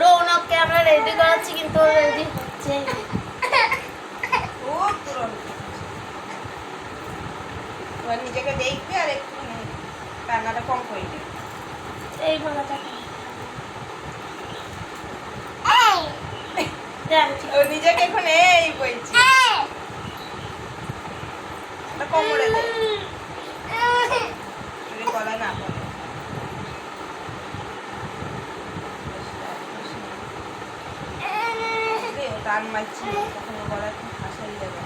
রৌনককে আমরা রেডি করাচ্ছি কিন্তু রেডি হচ্ছে নিজেকে দেখবে আর একটু রান্নাটা কম করে দিবে এই মালাটা ও নিজেকে এখন এই বলছি কোমরে দে গলা না বলে টান মারছি কখনো গলা একটু ফাঁসাই যাবে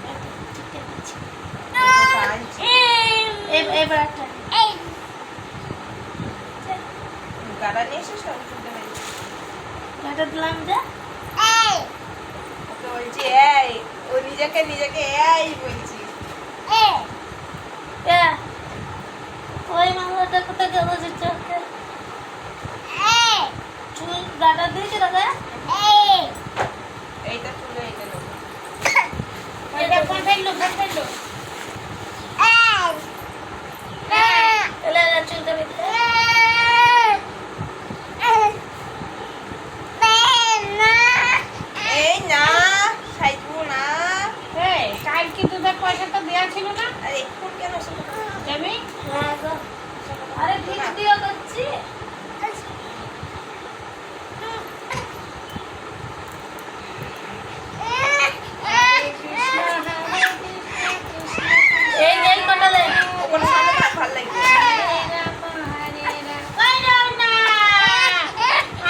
গাড়া নিয়ে এসে সব শুনতে পেরেছি গাটা দিলাম যে ওকে বলছি এই ও নিজেকে এই বলছি ওই মালাটা কোথায় গেল যে চোখে চুল গাটা দিয়েছে দাদা এইটা তুলে এইটা নেবো চুলটা বেঁধে এই না সাইজবো না কাল কি তোদের পয়সাটা দেওয়া ছিল না? আর এখন কেন যাবি? আরে ঠিক দিয়ে করছি এই এই কটালে ওখানে সামনে থাক ভালো লাগবে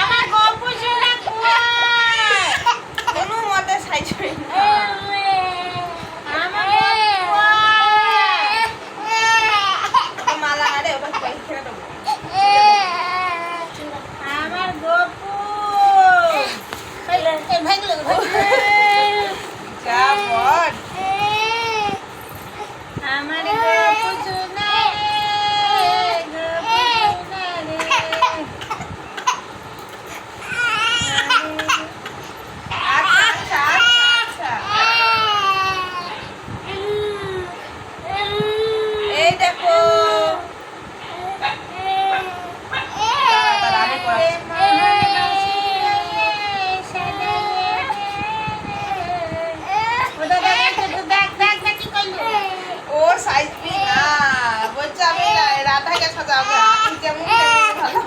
আমার গল্প শোনা কই? কোনো মতে সাইজ হয় না আমার গল্প কই? ওটা মালা না রে ওটা পয়সা খেয়ে দেবো আমার গল্প যা বল আমার গল্প শোনা আচ্ছা আচ্ছা এই দেখো আমি পড়াচ্ছি ও সাইজ বি না বলছে আমি রাধাকে সাজাবো আমি যেমন তেমন ভালো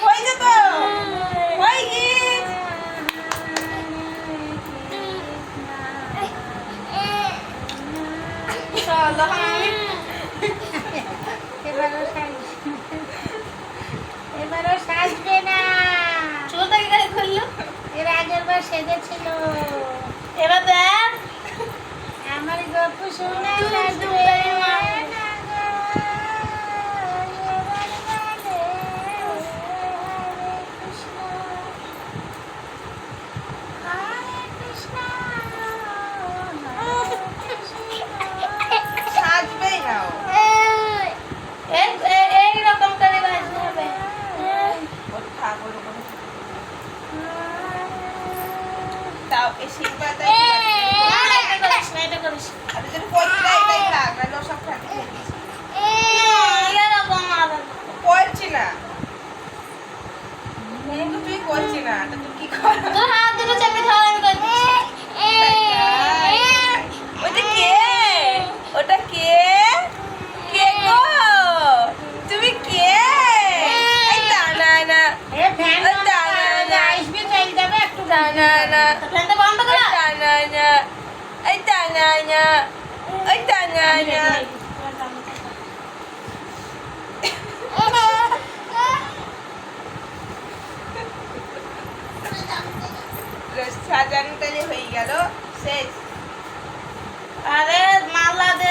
হয়েছে তো হয়ে গিয়েছে এবারও সাজবে না চুলটাকে গায়ে খুললো এর আগের বার সেজেছিল এবার দেখ আমার গল্প শুনে চুলটাকে গায়ে মার। সাজবেই না ও এইরকম করে বাজতে হবে ওর থাক ওর ওখানে তাও এই শিল্পাটা এটা করিস না এটা করিস আর যদি পড়তে দেয় এটাই থাক নাহলে ও সব ফেলে দিয়েছি এরকম হবে পড়ছি না কিন্তু তুই করছি না তো তুই কি কর তোর হাত দুটো চেপে ধর আমি করে দিচ্ছি ওটা কে ওটা কে কে গো তুমি কে এই টানা না এ ফ্যান ওই টানা না আসবে চলে যাবে একটু টানা না ফ্যানটা বন্ধ কর টানা না এই টানা না ওই টানা না সাজানোটা যে হয়ে গেল শেষ আরে মালা দে